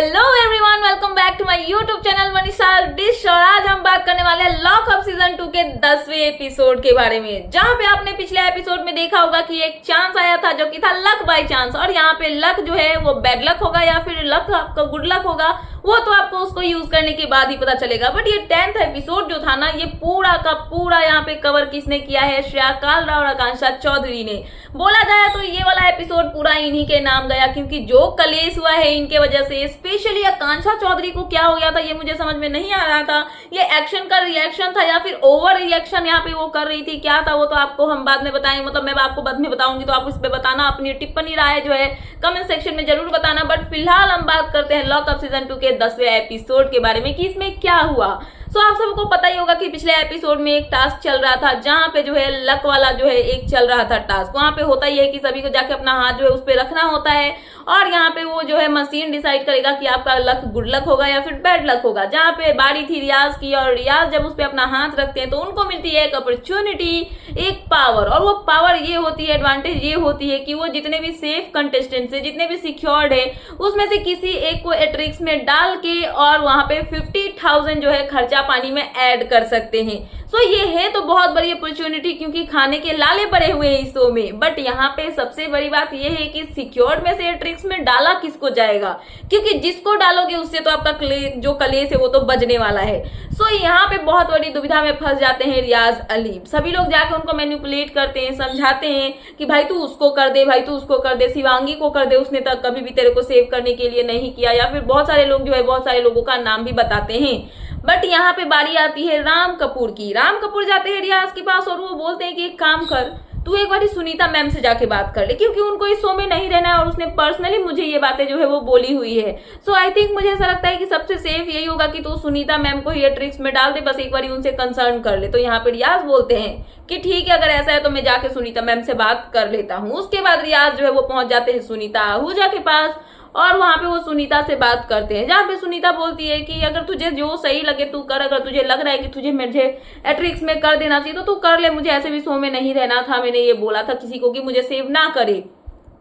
Hello everyone, welcome back to my YouTube channel Manisha dish. और आज हम बात करने वाले हैं लॉक अप सीजन 2 के 10वें एपिसोड के बारे में, जहां पे आपने पिछले एपिसोड में देखा होगा कि एक चांस आया था जो कि था लक बाय चांस। और यहाँ पे लक जो है वो बैड लक होगा या फिर लक आपका गुड लक होगा, वो तो आपको उसको यूज करने के बाद ही पता चलेगा। बट ये 10th एपिसोड जो था ना, ये पूरा का पूरा यहाँ पे कवर किसने किया है? श्रेया कालरा और आकांक्षा चौधरी ने। बोला जाए तो ये वाला एपिसोड पूरा इन्हीं के नाम गया, क्योंकि जो कलेश हुआ है इनके वजह से। स्पेशली आकांक्षा चौधरी को क्या हो गया था ये मुझे समझ में नहीं आ रहा था। ये एक्शन का रिएक्शन था या फिर ओवर रिएक्शन यहाँ पे वो कर रही थी, क्या था वो तो आपको हम बाद में बताएंगे। मतलब मैं आपको बाद में बताऊंगी, तो आप इस पे बताना, अपनी टिप्पणी राय जो है कमेंट सेक्शन में जरूर बताना। बट फिलहाल हम बात करते हैं लॉक अप सीजन 2 के 10वें एपिसोड के बारे में कि इसमें क्या हुआ। सो आप सबको पता ही होगा कि पिछले एपिसोड में एक टास्क चल रहा था, जहां पे जो है लक वाला जो है एक चल रहा था टास्क। वहां पे होता ही है कि सभी को जाके अपना हाथ जो है उस पे रखना होता है, और यहाँ पे वो जो है मशीन डिसाइड करेगा कि आपका लक गुड लक होगा या फिर बैड लक होगा। जहाँ पे बारी थी रियाज की, और रियाज जब उस पे अपना हाथ रखते हैं तो उनको मिलती है एक अपॉर्चुनिटी, एक पावर। और वो पावर ये होती है, एडवांटेज ये होती है कि वो जितने भी सेफ कंटेस्टेंट्स है, जितने भी सिक्योर्ड है, उसमें से किसी एक को एट्रिक्स में डाल के और वहां पे 50,000 जो है खर्चा पानी में ऐड कर सकते हैं। सो ये है तो बहुत बड़ी अपॉर्चुनिटी, क्योंकि खाने के लाले पड़े हुए हैं इस शो में। बट यहाँ पे सबसे बड़ी बात ये है कि सिक्योर्ड में से ट्रिक्स में डाला किसको जाएगा, क्योंकि जिसको डालोगे उससे तो आपका जो कलेश है वो तो बजने वाला है। सो यहाँ पे बहुत बड़ी दुविधा में फंस जाते हैं रियाज अली। सभी लोग जाके उनको मैनिपुलेट करते हैं, समझाते हैं कि भाई तू उसको कर दे, भाई तू उसको कर दे, शिवांगी को कर दे, उसने तक कभी भी तेरे को सेव करने के लिए नहीं किया। या फिर बहुत सारे लोग जो है बहुत सारे लोगों का नाम भी बताते हैं। बट यहाँ पे बारी आती है राम कपूर की। राम कपूर जाते हैं रियाज के पास और वो बोलते हैं कि एक काम कर, तू एक बार सुनीता मैम से जाके बात कर ले, क्योंकि उनको इस शो में नहीं रहना है और उसने पर्सनली मुझे ये बातें जो है वो बोली हुई है। सो आई थिंक मुझे ऐसा लगता है कि सबसे सेफ यही होगा कि तू सुनीता मैम को ये ट्रिक्स में डाल दे, बस एक बार उनसे कंसर्न कर ले। तो यहाँ पे रियाज बोलते हैं कि ठीक है, अगर ऐसा है तो मैं जाके सुनीता मैम से बात कर लेता हूँ। उसके बाद रियाज जो है वो पहुंच जाते हैं सुनीता आहूजा के पास, और वहां पे वो सुनीता से बात करते हैं, जहां पे सुनीता बोलती है कि अगर तुझे जो सही लगे तू कर, अगर तुझे लग रहा है कि तुझे मुझे एट्रिक्स में कर देना चाहिए तो तू कर ले, मुझे ऐसे भी शो में नहीं रहना था, मैंने ये बोला था किसी को कि मुझे सेव ना करे,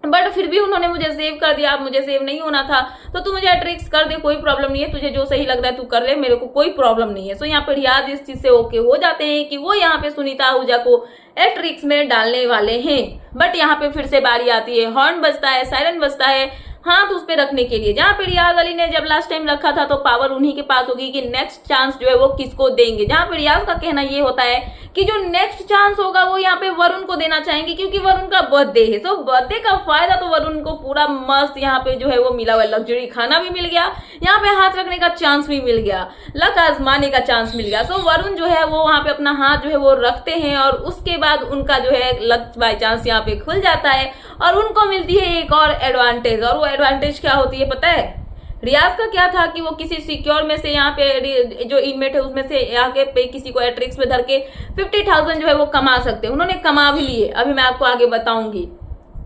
बट फिर भी उन्होंने मुझे सेव कर दिया। अब मुझे सेव नहीं होना था तो तू मुझे एट्रिक्स कर दे, कोई प्रॉब्लम नहीं है, तुझे जो सही लग रहा है तू कर ले, मेरे को कोई प्रॉब्लम नहीं है। सो यहाँ पे रियाज इस चीज से ओके हो जाते हैं कि वो यहाँ पे सुनीता आहूजा को एट्रिक्स में डालने वाले हैं। बट यहाँ पे फिर से बारी आती है, हॉर्न बजता है, सायरन बजता है हाथ उस पे रखने के लिए, जहां पे रियाज अली ने जब लास्ट टाइम रखा था तो पावर उन्हीं के पास होगी कि नेक्स्ट चांस जो है वो किसको देंगे। जहां पे रियाज का कहना ये होता है कि जो नेक्स्ट चांस होगा वो यहाँ पे वरुण को देना चाहेंगे, क्योंकि वरुण का बर्थडे है। सो बर्थडे का फायदा तो वरुण को पूरा मस्त यहाँ पे जो है वो मिला हुआ, लग्जरी खाना भी मिल गया, यहाँ पे हाथ रखने का चांस भी मिल गया, लक आजमाने का चांस मिल गया। सो वरुण जो है वो वहां पे अपना हाथ जो है वो रखते हैं, और उसके बाद उनका जो है लक बाय चांस यहाँ पे खुल जाता है और उनको मिलती है एक और एडवांटेज। और वो एडवांटेज क्या होती है पता है? रियाज का क्या था कि वो किसी सिक्योर में से यहाँ पे जो इनमेट है उसमें से आगे पे किसी को एट्रिक्स में धर के 50,000 जो है वो कमा सकते हैं। उन्होंने कमा भी लिए, अभी मैं आपको आगे बताऊंगी।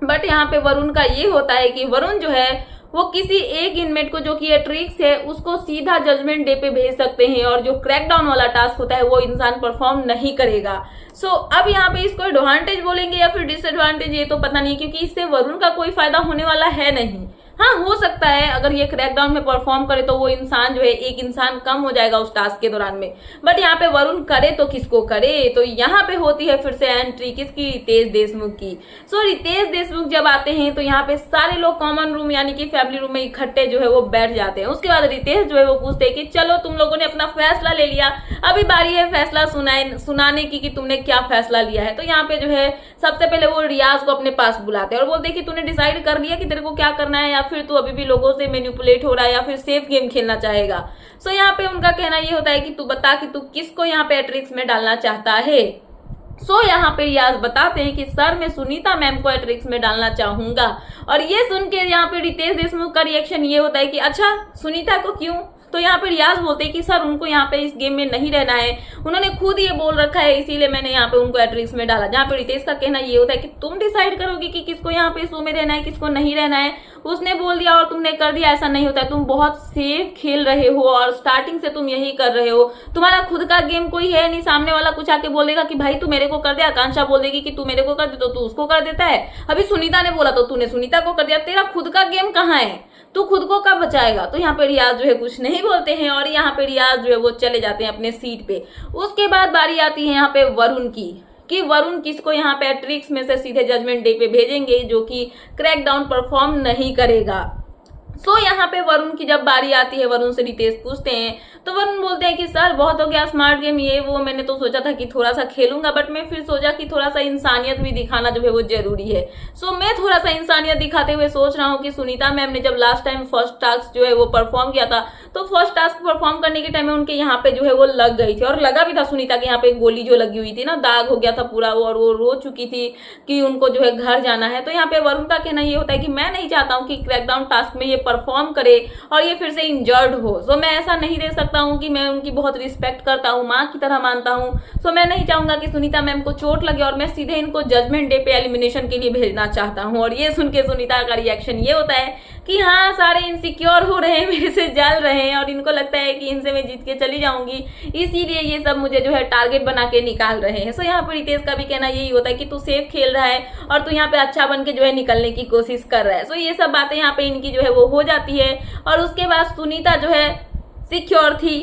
बट यहाँ पे वरुण का ये होता है कि वरुण जो है वो किसी एक इनमेट को जो कि एट्रिक्स है उसको सीधा जजमेंट डे पे भेज सकते हैं, और जो क्रैकडाउन वाला टास्क होता है वो इंसान परफॉर्म नहीं करेगा। सो अब यहाँ पे इसको एडवांटेज बोलेंगे या फिर डिसएडवांटेज ये तो पता नहीं, क्योंकि इससे वरुण का कोई फायदा होने वाला है नहीं। हाँ, हो सकता है अगर ये क्रैकडाउन में परफॉर्म करे तो वो इंसान जो है एक इंसान कम हो जाएगा उस टास्क के दौरान में। बट यहाँ पे वरुण करे तो किसको करे? तो यहाँ पे होती है फिर से एंट्री किसकी? रितेश देशमुख की। सो रितेश देशमुख जब आते हैं तो यहाँ पे सारे लोग कॉमन रूम यानी कि फैमिली रूम में इकट्ठे जो है वो बैठ जाते हैं। उसके बाद रितेश जो है वो पूछते हैं कि चलो तुम लोगों ने अपना फैसला ले लिया, अभी बारी है फैसला सुनाने की कि तुमने क्या फैसला लिया है। तो यहाँ पे जो है सबसे पहले वो रियाज को अपने पास बुलाते हैं और बोलते हैं कि तूने डिसाइड कर लिया कि तेरे को क्या करना है, या फिर तू अभी भी लोगों से मैनिपुलेट हो रहा है, या फिर सेफ गेम खेलना चाहेगा। सो यहाँ पे उनका कहना ये होता है कि तू बता कि तू किसको यहाँ पे एट्रिक्स में डालना चाहता है। सो यहाँ पे रियाज बताते हैं कि सर मैं सुनीता मैम को एट्रिक्स में डालना चाहूंगा। और ये सुन के यहाँ पे रितेश देशमुख का रिएक्शन ये होता है कि अच्छा सुनीता को क्यों? तो यहाँ पे रियाज बोलते हैं कि सर उनको यहाँ पे इस गेम में नहीं रहना है, उन्होंने खुद ये बोल रखा है, इसीलिए मैंने यहाँ पे उनको एट्रिक्स में डाला। जहाँ पे रितेश का कहना ये होता है कि तुम डिसाइड करोगे कि किसको यहाँ पे शो में रहना है, किसको नहीं रहना है। उसने बोल दिया और तुमने कर दिया, ऐसा नहीं होता है। तुम बहुत सेफ खेल रहे हो और स्टार्टिंग से तुम यही कर रहे हो। तुम्हारा खुद का गेम कोई है नहीं। सामने वाला कुछ आके बोलेगा कि भाई तू मेरे को कर दे, आकांक्षा बोल देगी कि तू मेरे को कर दे तो तू उसको कर देता है। अभी सुनीता ने बोला तो तूने सुनीता को कर दिया। तेरा खुद का गेम कहाँ है? तू खुद को कब बचाएगा। तो यहाँ पे रियाज जो है कुछ नहीं बोलते हैं और यहाँ पे रियाज जो है वो चले जाते हैं अपने सीट पे। उसके बाद बारी आती है यहाँ पे वरुण की कि वरुण किसको यहाँ पे ट्रिक्स में से सीधे जजमेंट डे पे भेजेंगे जो कि क्रैकडाउन परफॉर्म नहीं करेगा। सो यहाँ पे वरुण की जब बारी आती है, वरुण से रितेश पूछते हैं तो वरुण बोलते हैं कि सर बहुत हो गया स्मार्ट गेम ये वो, मैंने तो सोचा था कि थोड़ा सा खेलूंगा बट मैं फिर सोचा कि थोड़ा सा इंसानियत भी दिखाना जो है वो जरूरी है। सो मैं थोड़ा सा इंसानियत दिखाते हुए सोच रहा हूँ कि सुनीता मैम ने जब लास्ट टाइम फर्स्ट टास्क जो है वो परफॉर्म किया था तो फर्स्ट टास्क परफॉर्म करने के टाइम में उनके यहाँ पे जो है वो लग गई थी और लगा भी था सुनीता के यहाँ पे गोली जो लगी हुई थी ना, दाग हो गया था पूरा और वो रो चुकी थी कि उनको जो है घर जाना है। तो यहाँ पे वरुण का कहना ये होता है कि मैं नहीं चाहता हूँ कि क्रैकडाउन टास्क में ये परफॉर्म करे और ये फिर से इंजर्ड हो। सो मैं ऐसा नहीं दे सकता हूँ कि मैं उनकी बहुत रिस्पेक्ट करता हूँ, माँ की तरह मानता हूँ। सो मैं नहीं चाहूंगा कि सुनीता मैम को चोट लगे और मैं सीधे इनको जजमेंट डे पे एलिमिनेशन के लिए भेजना चाहता हूँ। और ये सुन के सुनीता का रिएक्शन ये होता है कि हाँ सारे इनसिक्योर हो रहे हैं, मेरे से जल रहे हैं और इनको लगता है कि इनसे मैं जीत के चली जाऊंगी, इसीलिए ये सब मुझे जो है टारगेट बना के निकाल रहे हैं। सो यहाँ पर रितेश का भी कहना यही होता है कि तू सेफ खेल रहा है और तू यहाँ पे अच्छा बन के जो है निकलने की कोशिश कर रहा है। सो ये सब बातें यहाँ पे इनकी जो है वो हो जाती है और उसके बाद सुनीता जो है सिक्योर थी,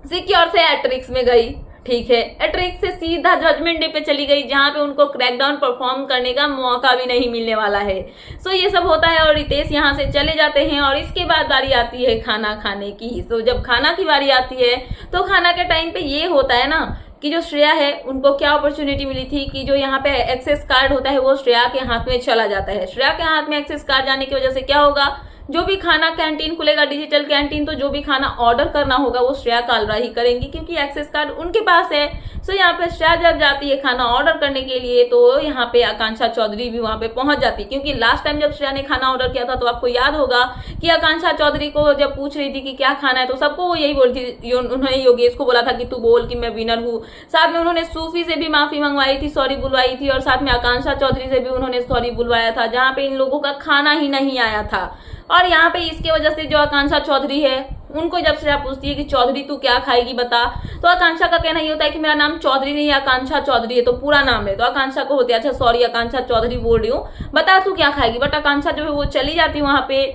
सिक्योर से एट्रिक्स में गई, ठीक है, एट्रिक्स से सीधा जजमेंट डे पे चली गई जहां पे उनको क्रैकडाउन परफॉर्म करने का मौका भी नहीं मिलने वाला है। सो ये सब होता है और रितेश यहाँ से चले जाते हैं और इसके बाद बारी आती है खाना खाने की। सो जब खाना की बारी आती है तो खाना के टाइम पे ये होता है ना कि जो श्रेया है उनको क्या अपॉर्चुनिटी मिली थी कि जो यहाँ पे एक्सेस कार्ड होता है वो श्रेया के हाथ में चला जाता है। श्रेया के हाथ में एक्सेस कार्ड जाने की वजह से क्या होगा, जो भी खाना कैंटीन खुलेगा डिजिटल कैंटीन, तो जो भी खाना ऑर्डर करना होगा वो श्रेया कालरा ही करेंगी क्योंकि एक्सेस कार्ड उनके पास है। सो यहाँ पे श्रेया जब जाती है खाना ऑर्डर करने के लिए तो यहाँ पे आकांक्षा चौधरी भी वहां पे पहुंच जाती है क्योंकि लास्ट टाइम जब श्रेया ने खाना ऑर्डर किया था तो आपको याद होगा कि आकांक्षा चौधरी को जब पूछ रही थी कि क्या खाना है तो सबको वो यही बोलती, उन्होंने योगेश को बोला था कि तू बोल कि मैं विनर हूँ। साथ में उन्होंने सूफी से भी माफी मंगवाई थी, सॉरी बुलवाई थी और साथ में आकांक्षा चौधरी से भी उन्होंने सॉरी बुलवाया था जहाँ पे इन लोगों का खाना ही नहीं आया था। और यहाँ पे इसके वजह से जो आकांक्षा चौधरी है उनको जब श्रेया पूछती है कि चौधरी तू क्या खाएगी बता, तो आकांक्षा का कहना ये होता है कि मेरा नाम चौधरी नहीं है, आकांक्षा चौधरी है, तो पूरा नाम है। तो आकांक्षा को होती है अच्छा सॉरी आकांक्षा चौधरी बोल रही हूँ, बता तू क्या खाएगी। बट आकांक्षा जो है वो चली जाती है वहां पे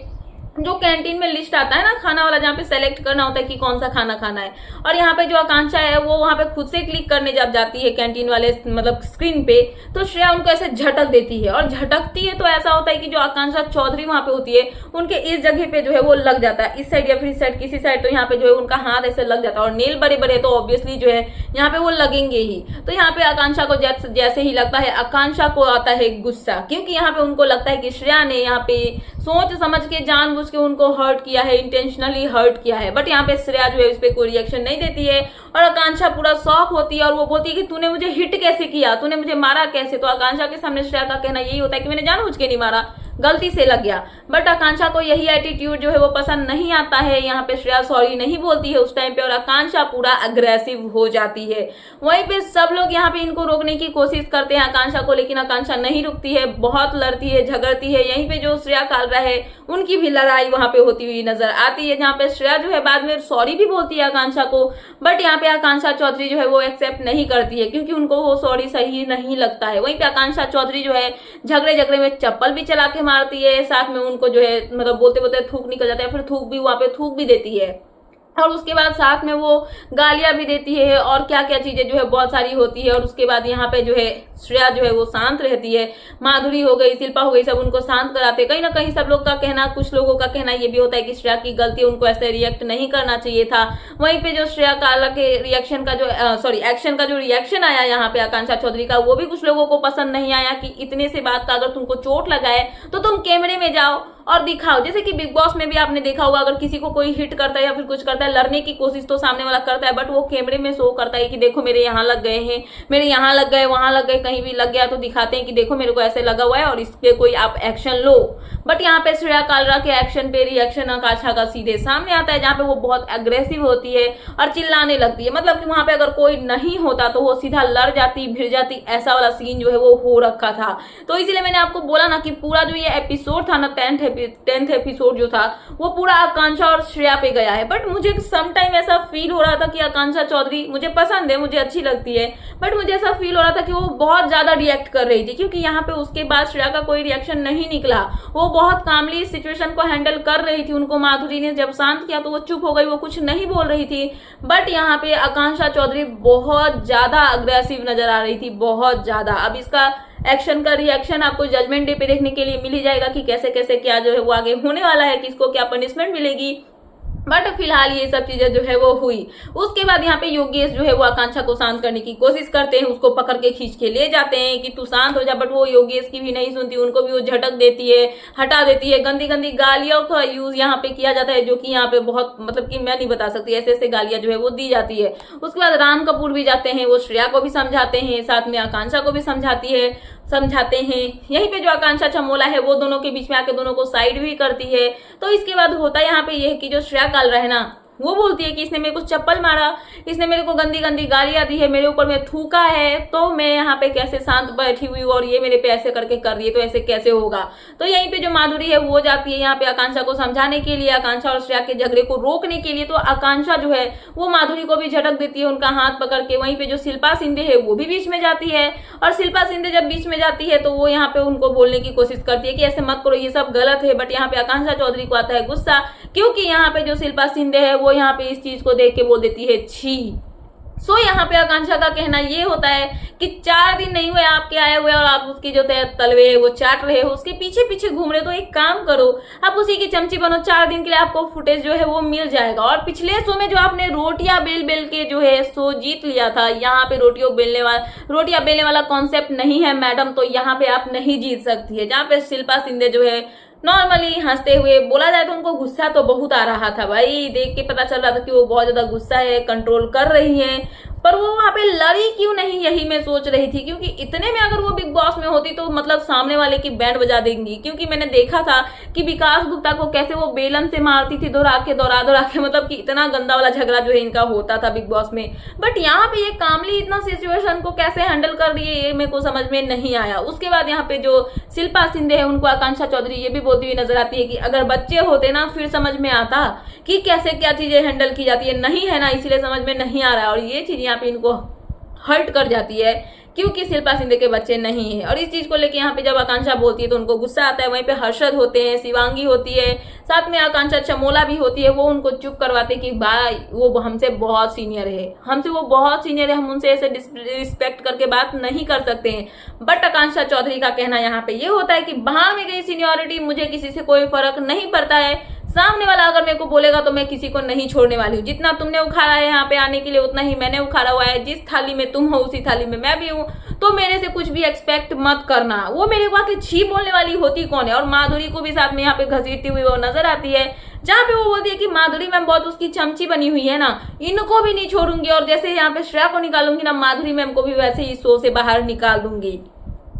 जो कैंटीन में लिस्ट आता है ना खाना वाला जहाँ पे सेलेक्ट करना होता है कि कौन सा खाना खाना है। और यहाँ पे जो आकांक्षा है वो वहां पे खुद से क्लिक करने जब जाती है कैंटीन वाले मतलब स्क्रीन पे तो श्रेया उनको ऐसे झटक देती है और झटकती है तो ऐसा होता है कि जो आकांक्षा चौधरी वहां पे होती है उनके इस जगह पे जो है वो लग जाता है, इस साइड या फिर इस साइड किसी साइड, तो यहाँ पे जो है उनका हाथ ऐसे लग जाता है और नेल बड़े बड़े तो ऑब्वियसली जो है यहाँ पे वो लगेंगे ही। तो यहाँ पे आकांक्षा को जैसे ही लगता है, आकांक्षा को आता है गुस्सा क्योंकि यहाँ पे उनको लगता है कि श्रेया ने यहाँ पे सोच समझ के जानबूझ के उनको हर्ट किया है, इंटेंशनली हर्ट किया है। बट यहाँ पे श्रेया जो है उस पर कोई रिएक्शन नहीं देती है और आकांक्षा पूरा शॉक होती है और वो बोलती है कि तूने मुझे हिट कैसे किया, तूने मुझे मारा कैसे। तो आकांक्षा के सामने श्रेया का कहना यही होता है कि मैंने जानबूझ के नहीं मारा, गलती से लग गया। बट आकांक्षा को यही एटीट्यूड जो है वो पसंद नहीं आता है। यहाँ पे श्रेया सॉरी नहीं बोलती है उस टाइम पे और आकांक्षा पूरा अग्रेसिव हो जाती है। वहीं पे सब लोग यहाँ पे इनको रोकने की कोशिश करते हैं आकांक्षा को, लेकिन आकांक्षा नहीं रुकती है, बहुत लड़ती है, झगड़ती है। यहीं पे जो श्रेया कालरा है उनकी भी लड़ाई वहां पे होती हुई नजर आती है जहाँ पे श्रेया जो है बाद में सॉरी भी बोलती है आकांक्षा को। बट यहाँ पे आकांक्षा चौधरी जो है वो एक्सेप्ट नहीं करती है क्योंकि उनको वो सॉरी सही नहीं लगता है। वहीं पे आकांक्षा चौधरी जो है झगड़े में चप्पल भी चला के मारती है, साथ में उनको जो है मतलब बोलते बोलते थूक निकल जाता है, फिर थूक भी वहां पे थूक भी देती है और उसके बाद साथ में वो गालियां भी देती है और क्या क्या चीजें जो है बहुत सारी होती है। और उसके बाद यहाँ पे जो है श्रेया जो है वो शांत रहती है, माधुरी हो गई, शिल्पा हो गई, सब उनको शांत कराते। कहीं ना कहीं सब लोग का कहना, कुछ लोगों का कहना ये भी होता है कि श्रेया की गलती, उनको ऐसे रिएक्ट नहीं करना चाहिए था। वहीं पे जो श्रेया काला के रिएक्शन का जो एक्शन का जो रिएक्शन आया यहाँ पे आकांक्षा चौधरी का, वो भी कुछ लोगों को पसंद नहीं आया कि इतने से बात का अगर तुमको चोट लगाए तो तुम कैमरे में जाओ और दिखाओ। जैसे कि बिग बॉस में भी आपने देखा होगा अगर किसी को कोई हिट करता है या फिर कुछ करता है, लड़ने की कोशिश तो सामने वाला करता है बट वो कैमरे में शो करता है कि देखो मेरे यहाँ लग गए हैं, मेरे यहाँ लग गए, वहां लग गए, कहीं भी लग गया तो दिखाते हैं कि देखो मेरे को ऐसे लगा हुआ है और इस पे कोई आप एक्शन लो। बट यहाँ पे श्रेया कालरा के एक्शन पे रिएक्शन आकांक्षा का सीधे सामने आता है जहाँ पे वो बहुत अग्रेसिव होती है और चिल्लाने लगती है। मतलब कि वहां पे अगर कोई नहीं होता तो वो सीधा लड़ जाती, भिड़ जाती, ऐसा वाला सीन जो है वो हो रखा था। तो इसीलिए मैंने आपको बोला ना कि पूरा जो ये एपिसोड था ना 10th 10th एपिसोड जो था वो पूरा आकांक्षा और श्रेया पे गया है। बट मुझे सम टाइम ऐसा फील हो रहा था कि आकांक्षा चौधरी मुझे पसंद है, मुझे अच्छी लगती है, बट मुझे ऐसा फील हो रहा था कि वो बहुत ज्यादा रिएक्ट कर रही थी, क्योंकि यहाँ पे उसके बाद श्रेया का कोई रिएक्शन नहीं निकला। वो बहुत कामली इस सिचुएशन को हैंडल कर रही थी। उनको माधुरी ने जब शांत किया तो वो चुप हो गई, वो कुछ नहीं बोल रही थी। बट यहाँ पे आकांक्षा चौधरी बहुत ज्यादा अग्रेसिव नजर आ रही थी, बहुत ज्यादा। अब इसका एक्शन का रिएक्शन आपको जजमेंट डे पे देखने के लिए मिल ही जाएगा कि कैसे कैसे क्या जो है वो आगे होने वाला है, किसको क्या पनिशमेंट मिलेगी। बट फिलहाल ये सब चीजें जो है वो हुई। उसके बाद यहाँ पे योगेश जो है वो आकांक्षा को शांत करने की कोशिश करते हैं, उसको पकड़ के खींच के ले जाते हैं कि तू शांत हो जा। बट वो योगेश की भी नहीं सुनती, उनको भी वो झटक देती है, हटा देती है। गंदी गंदी गालियों का यूज यहाँ पे किया जाता है, जो कि यहाँ पे बहुत मतलब कि मैं नहीं बता सकती, ऐसे ऐसे गालियां जो है वो दी जाती है। उसके बाद राम कपूर भी जाते हैं, वो श्रेया को भी समझाते हैं, साथ में आकांक्षा को भी समझाते हैं। यहीं पे जो आकांक्षा चमोला है वो दोनों के बीच में आके दोनों को साइड भी करती है। तो इसके बाद होता यहाँ पे ये है कि जो श्रेया कालरा है ना, वो बोलती है कि इसने मेरे को चप्पल मारा, इसने मेरे को गंदी गंदी गालियां दी है, मेरे ऊपर में थूका है, तो मैं यहाँ पे कैसे शांत बैठी हुई हूँ और ये मेरे पे ऐसे करके कर रही है, तो ऐसे कैसे होगा। तो यहीं पे जो माधुरी है वो जाती है यहाँ पे आकांक्षा को समझाने के लिए, आकांक्षा और श्रेया के झगड़े को रोकने के लिए। तो आकांक्षा जो है वो माधुरी को भी झटक देती है, उनका हाथ पकड़ के। वहीं पे जो शिल्पा शिंदे है वो भी बीच में जाती है, और शिल्पा शिंदे जब बीच में जाती है तो वो यहाँ पे उनको बोलने की कोशिश करती है कि ऐसे मत करो, ये सब गलत है। बट यहाँ पे आकांक्षा चौधरी को आता है गुस्सा, क्योंकि यहाँ पे जो शिल्पा शिंदे है वो यहाँ पे इस चीज को देख के बोल देती है छी। सो यहाँ पे आकांक्षा का कहना ये होता है कि 4 दिन नहीं हुए आपके आए हुए और आप उसकी जो तलवे है वो चाट रहे हो, उसके पीछे पीछे घूम रहे हो। तो एक काम करो, आप उसी की चमची बनो, 4 दिन के लिए आपको फुटेज जो है वो मिल जाएगा। और पिछले शो में जो आपने रोटियां बेल बेल के जो है शो जीत लिया था, यहाँ पे रोटियां बेलने वाला कॉन्सेप्ट नहीं है मैडम, तो यहाँ पे आप नहीं जीत सकती है। जहाँ पे शिल्पा शिंदे जो है नॉर्मली हंसते हुए, बोला जाए तो उनको गुस्सा तो बहुत आ रहा था भाई, देख के पता चल रहा था कि वो बहुत ज्यादा गुस्सा है, कंट्रोल कर रही है, पर वो वहां पे लड़ी क्यों नहीं, यही मैं सोच रही थी। क्योंकि इतने में अगर वो बिग बॉस में होती तो मतलब सामने वाले की बैंड बजा देंगी। क्योंकि मैंने देखा था कि विकास गुप्ता को कैसे वो बेलन से मारती थी, दौड़ा के, मतलब कि इतना गंदा वाला झगड़ा जो है इनका होता था बिग बॉस में। बट यहाँ पे ये कामली इतना सिचुएशन को कैसे हैंडल कर रही है, ये मेरे को समझ में नहीं आया। उसके बाद यहाँ पे जो शिल्पा शिंदे है उनको आकांक्षा चौधरी ये भी बोलती हुई नजर आती है कि अगर बच्चे होते ना फिर समझ में आता कि कैसे क्या चीजें हैंडल की जाती है, नहीं है ना, इसीलिए समझ में नहीं आ रहा है। और ये चीज यहाँ पे इनको हर्ट कर जाती है, क्योंकि शिल्पा शिंदे के बच्चे नहीं है। और इस चीज को लेके यहाँ पे जब आकांक्षा बोलती है तो उनको गुस्सा आता है। वहीं पे हर्षद होते हैं, शिवांगी होती है, साथ में आकांक्षा चमोला भी होती है। वो उनको चुप करवाते कि भाई वो हमसे बहुत सीनियर है, हम उनसे ऐसे रिस्पेक्ट करके बात नहीं कर सकते हैं। बट आकांक्षा चौधरी का कहना यहाँ पे ये होता है कि बाहर में गई सीनियोरिटी, मुझे किसी से कोई फर्क नहीं पड़ता है, सामने वाला अगर मेरे को बोलेगा तो मैं किसी को नहीं छोड़ने वाली हूँ। जितना तुमने उखाड़ा है यहाँ पे आने के लिए उतना ही मैंने उखाड़ा हुआ है। जिस थाली में तुम हो उसी थाली में मैं भी हूँ, तो मेरे से कुछ भी एक्सपेक्ट मत करना। वो मेरे को आके छी बोलने वाली होती कौन है। और माधुरी को भी साथ में यहाँ पे घसीटती हुई वो नजर आती है, जहाँ पे वो बोलती है कि माधुरी मैम बहुत उसकी चमची बनी हुई है ना, इनको भी नहीं छोड़ूंगी। और जैसे यहाँ पे श्रेया को निकालूंगी ना, माधुरी मैम को भी वैसे ही शो से बाहर निकाल दूंगी।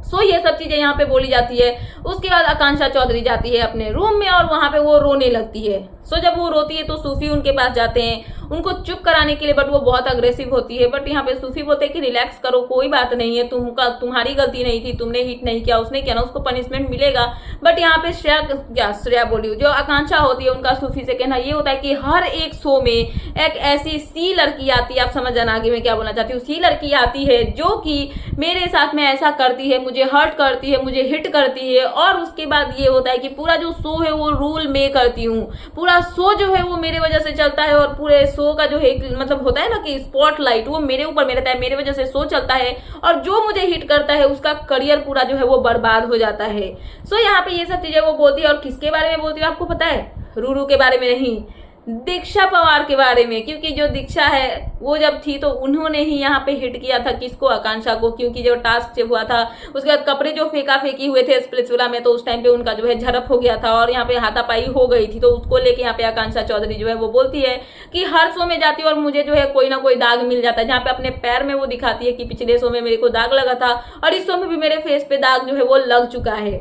सो ये सब चीजें यहाँ पे बोली जाती है। उसके बाद आकांक्षा चौधरी जाती है अपने रूम में और वहां पे वो रोने लगती है। सो जब वो रोती है तो सूफी उनके पास जाते हैं उनको चुप कराने के लिए, बट वो बहुत अग्रेसिव होती है। बट यहाँ पे सूफी बोलते हैं कि रिलैक्स करो, कोई बात नहीं है, तुम्हारी गलती नहीं थी, तुमने हिट नहीं किया, उसने किया ना, उसको पनिशमेंट मिलेगा। बट यहाँ पे श्रेया बोली जो आकांक्षा होती है, उनका सूफी से कहना ये होता है कि हर एक शो में एक ऐसी सी लड़की आती है, आप समझ जाना आगे मैं क्या बोलना चाहती हूँ, सी लड़की आती है जो कि मेरे साथ में ऐसा करती है, मुझे हर्ट करती है, मुझे हिट करती है। और उसके बाद ये होता है कि पूरा जो शो है वो रूल मैं करती हूँ, पूरा शो जो है वो मेरे वजह से चलता है। और पूरे शो का जो है मतलब होता है ना कि स्पॉटलाइट वो मेरे ऊपर में रहता है, मेरे वजह से शो चलता है। और जो मुझे हिट करता है उसका करियर पूरा जो है वो बर्बाद हो जाता है। सो यहाँ पे ये सब चीजें वो बोलती है। और किसके बारे में बोलती है आपको पता है? रूरू के बारे में नहीं, दीक्षा पवार के बारे में। क्योंकि जो दीक्षा है वो जब थी तो उन्होंने ही यहाँ पे हिट किया था किसको, आकांक्षा को। क्योंकि जो टास्क जब हुआ था उसके बाद कपड़े जो फेंका फेंकी हुए थे स्प्लिट्सविला में, तो उस टाइम पे उनका जो है झड़प हो गया था और यहाँ पे हाथापाई हो गई थी। तो उसको लेके यहाँ पे आकांक्षा चौधरी जो है वो बोलती है कि हर शो में जाती है और मुझे जो है कोई ना कोई दाग मिल जाता है। जहाँ पे अपने पैर में वो दिखाती है कि पिछले शो में मेरे को दाग लगा था और इस शो में भी मेरे फेस पे दाग जो है वो लग चुका है।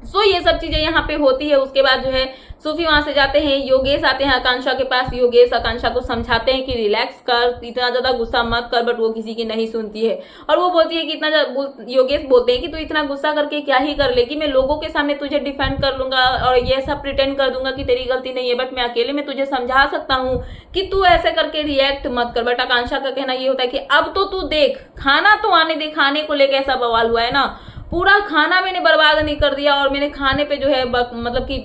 सो ये सब चीजें यहाँ पे होती है। उसके बाद जो है सूफी वहां से जाते हैं, योगेश आते हैं आकांक्षा के पास। योगेश आकांक्षा को समझाते हैं कि रिलैक्स कर, इतना ज्यादा गुस्सा मत कर, बट वो किसी की नहीं सुनती है और वो बोलती है कि योगेश बोलते हैं कि तू इतना गुस्सा करके क्या ही कर ले, कि मैं लोगों के सामने तुझे डिफेंड कर लूंगा और ये सब प्रिटेंड कर दूंगा कि तेरी गलती नहीं है, बट मैं अकेले में तुझे समझा सकता हूँ कि तू ऐसे करके रिएक्ट मत कर। बट आकांक्षा का कहना ये होता है कि अब तो तू देख, खाना तो आने दे, खाने को लेकर ऐसा बवाल हुआ है ना, पूरा खाना मैंने बर्बाद नहीं कर दिया और मैंने खाने पे जो है मतलब कि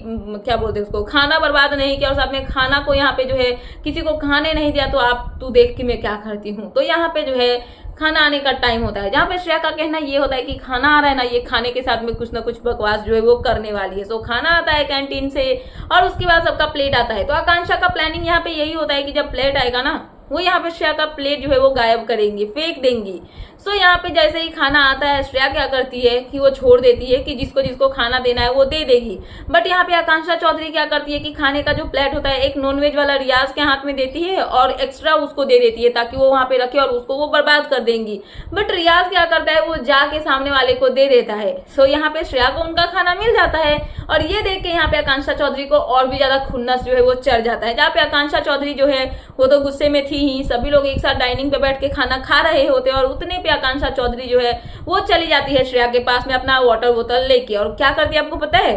क्या बोलते हैं उसको, खाना बर्बाद नहीं किया और साथ में खाना को यहाँ पे जो है किसी को खाने नहीं दिया, तो आप तू देख कि मैं क्या करती हूँ। तो यहाँ पे जो है खाना आने का टाइम होता है, जहाँ पे श्रेया का कहना ये होता है कि खाना आ रहा है ना, ये खाने के साथ में कुछ ना कुछ बकवास जो है वो करने वाली है। सो खाना आता है कैंटीन से और उसके बाद सबका प्लेट आता है। तो आकांक्षा का प्लानिंग यहाँ पे यही होता है कि जब प्लेट आएगा ना, वो यहाँ पे श्रेया का प्लेट जो है वो गायब करेंगी, फेंक देंगी। सो यहाँ पे जैसे ही खाना आता है, श्रेया क्या करती है कि वो छोड़ देती है कि जिसको जिसको खाना देना है वो दे देगी। बट यहाँ पे आकांक्षा चौधरी क्या करती है कि खाने का जो प्लेट होता है एक नॉनवेज वाला रियाज के हाथ में देती है और एक्स्ट्रा उसको दे देती है ताकि वो वहां पे रखे और उसको वो बर्बाद कर देंगी। बट रियाज क्या करता है, वो जाके सामने वाले को दे देता है। सो यहाँ पे श्रेया को उनका खाना मिल जाता है और ये देख के यहाँ पे आकांक्षा चौधरी को और भी ज्यादा खुन्नस जो है वो चढ़ जाता है। जहाँ पे आकांक्षा चौधरी जो है वो तो गुस्से में थी ही, सभी लोग एक साथ डाइनिंग पे बैठ के खाना खा रहे होते और उतने पे आकांक्षा चौधरी जो है वो चली जाती है श्रेया के पास में अपना वाटर बोतल लेके और क्या करती है आपको पता है,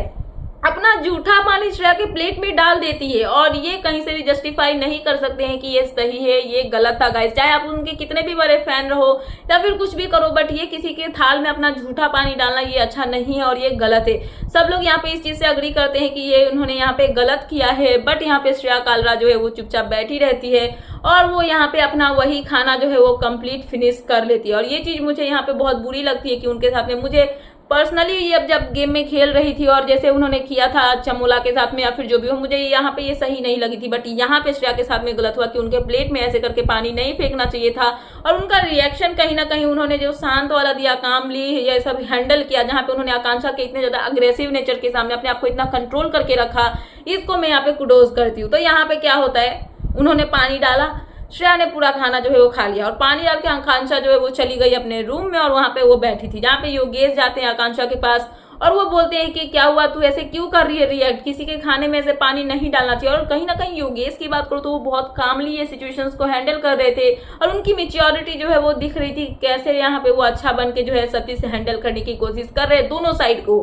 अपना जूठा पानी श्रेया के प्लेट में डाल देती है। और ये कहीं से भी जस्टिफाई नहीं कर सकते हैं कि ये सही है, ये गलत था गाइस। चाहे आप उनके कितने भी बड़े फैन रहो या फिर कुछ भी करो, बट ये किसी के थाल में अपना जूठा पानी डालना ये अच्छा नहीं है और ये गलत है। सब लोग यहाँ पे इस चीज से अग्री करते हैं कि ये उन्होंने यहाँ पे गलत किया है। बट यहाँ पे श्रेया कालरा जो है वो चुपचाप बैठी रहती है और वो यहाँ पे अपना वही खाना जो है वो कंप्लीट फिनिश कर लेती है। और ये चीज मुझे यहाँ पे बहुत बुरी लगती है कि उनके साथ में, मुझे पर्सनली जब गेम में खेल रही थी और जैसे उन्होंने किया था चमोला के साथ में या फिर जो भी हो, मुझे यहाँ पे ये सही नहीं लगी थी। बट यहाँ पे श्रेया के साथ में गलत हुआ कि उनके प्लेट में ऐसे करके पानी नहीं फेंकना चाहिए था। और उनका रिएक्शन कहीं ना कहीं उन्होंने जो शांत वाला दिया, कामली ये सब हैंडल किया, जहाँ पे उन्होंने आकांक्षा के इतने ज्यादा अग्रेसिव नेचर के सामने अपने आप को इतना कंट्रोल करके रखा, इसको मैं यहाँ पे कुडोज करती हूँ। तो यहाँ पे क्या होता है, उन्होंने पानी डाला, श्रेया ने पूरा खाना जो है वो खा लिया और पानी डाल के आकांक्षा जो है वो चली गई अपने रूम में और वहां पे वो बैठी थी। जहाँ पे योगेश जाते हैं आकांक्षा के पास और वो बोलते हैं कि क्या हुआ, तू ऐसे क्यों कर रही है रिएक्ट, किसी के खाने में से पानी नहीं डालना चाहिए। और कहीं ना कहीं योगेश की बात करो तो वो बहुत कामली ये सिचुएशंस को हैंडल कर रहे थे और उनकी मेच्योरिटी जो है वो दिख रही थी, कैसे यहाँ पे वो अच्छा बन के जो है सब चीज से हैंडल करने की कोशिश कर रहे हैं दोनों साइड को।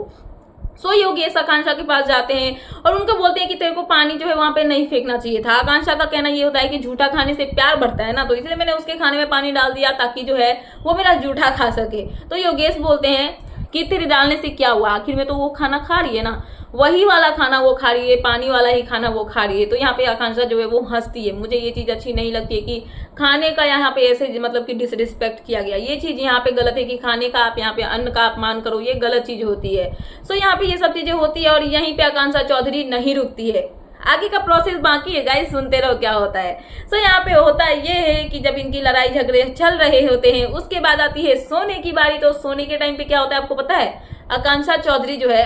सो योगेश आकांक्षा के पास जाते हैं और उनको बोलते हैं कि तेरे को पानी जो है वहां पे नहीं फेंकना चाहिए था। आकांक्षा का कहना ये होता है कि झूठा खाने से प्यार बढ़ता है ना, तो इसलिए मैंने उसके खाने में पानी डाल दिया ताकि जो है वो मेरा झूठा खा सके। तो योगेश बोलते हैं कि तेरे डालने से क्या हुआ, आखिर में तो वो खाना खा रही है ना, वही वाला खाना वो खा रही है, पानी वाला ही खाना वो खा रही है। तो यहाँ पे आकांक्षा जो है वो हंसती है। मुझे ये चीज अच्छी नहीं लगती है कि खाने का यहाँ पे ऐसे मतलब कि डिसरिस्पेक्ट किया गया, ये चीज यहाँ पे गलत है कि खाने का आप यहाँ पे अन्न का अपमान करो, ये गलत चीज होती है। सो यहाँ पे ये सब चीजें होती है और यहीं पे आकांक्षा चौधरी नहीं रुकती है, आगे का प्रोसेस बाकी है गाइस, सुनते रहो क्या होता है। सो यहाँ पे होता है ये है कि जब इनकी लड़ाई झगड़े चल रहे होते हैं उसके बाद आती है सोने की बारी। तो सोने के टाइम पे क्या होता है आपको पता है, आकांक्षा चौधरी जो है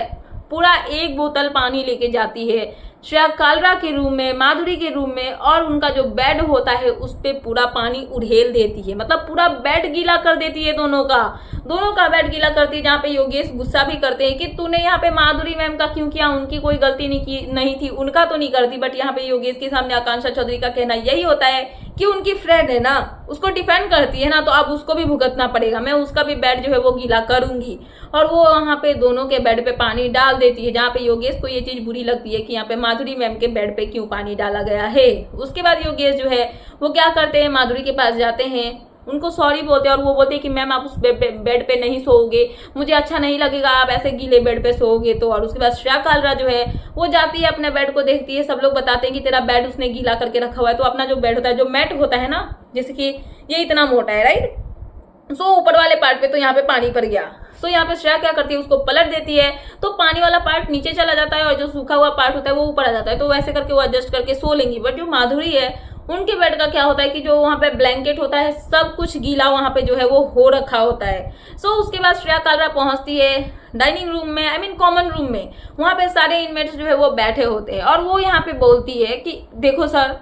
पूरा 1 बोतल पानी लेके जाती है श्रेया कालरा के रूम में, माधुरी के रूम में, और उनका जो बेड होता है उस पे पूरा पानी उड़ेल देती है, मतलब पूरा बेड गीला कर देती है, दोनों का बेड गीला करती है। जहाँ पे योगेश गुस्सा भी करते हैं कि तूने यहाँ पे माधुरी मैम का क्यों किया, उनकी कोई गलती नहीं थी, उनका तो नहीं करती। बट यहाँ पे योगेश के सामने आकांक्षा चौधरी का कहना यही होता है कि उनकी फ्रेंड है ना, उसको डिफेंड करती है ना, तो अब उसको भी भुगतना पड़ेगा, मैं उसका भी बेड जो है वो गीला करूंगी। और वो वहां पे दोनों के बेड पे पानी डाल देती है। जहाँ पे योगेश को ये चीज बुरी लगती है कि यहाँ पे माधुरी मैम के बेड पे क्यों पानी डाला गया है। उसके बाद योगेश जो है वो क्या करते हैं, माधुरी के पास जाते हैं, उनको सॉरी बोलते हैं और वो बोलते हैं कि मैम आप उस बेड पे नहीं सोओगे, मुझे अच्छा नहीं लगेगा आप ऐसे गीले बेड पे सोओगे तो। और उसके बाद श्रेया कालरा जो है वो जाती है अपने बेड को देखती है, सब लोग बताते हैं कि तेरा बेड उसने गीला करके रखा हुआ है। तो अपना जो बेड होता है, जो मैट होता है ना, जैसे कि ये इतना मोटा है राइट, सो ऊपर वाले पार्ट पे तो यहाँ पे पानी पड़ गया। सो यहाँ पे श्रेया क्या करती है, उसको पलट देती है तो पानी वाला पार्ट नीचे चला जाता है और जो सूखा हुआ पार्ट होता है वो ऊपर आ जाता है। तो वैसे करके वो एडजस्ट करके सो लेंगी। बट जो माधुरी है उनके बेड का क्या होता है कि जो वहां पे ब्लैंकेट होता है सब कुछ गीला वहां पे जो है वो हो रखा होता है। सो उसके बाद श्रेया कालरा पहुंचती है डाइनिंग रूम में, आई मीन कॉमन रूम में, वहां पे सारे इनमेट्स जो है वो बैठे होते हैं और वो यहाँ पे बोलती है कि देखो सर,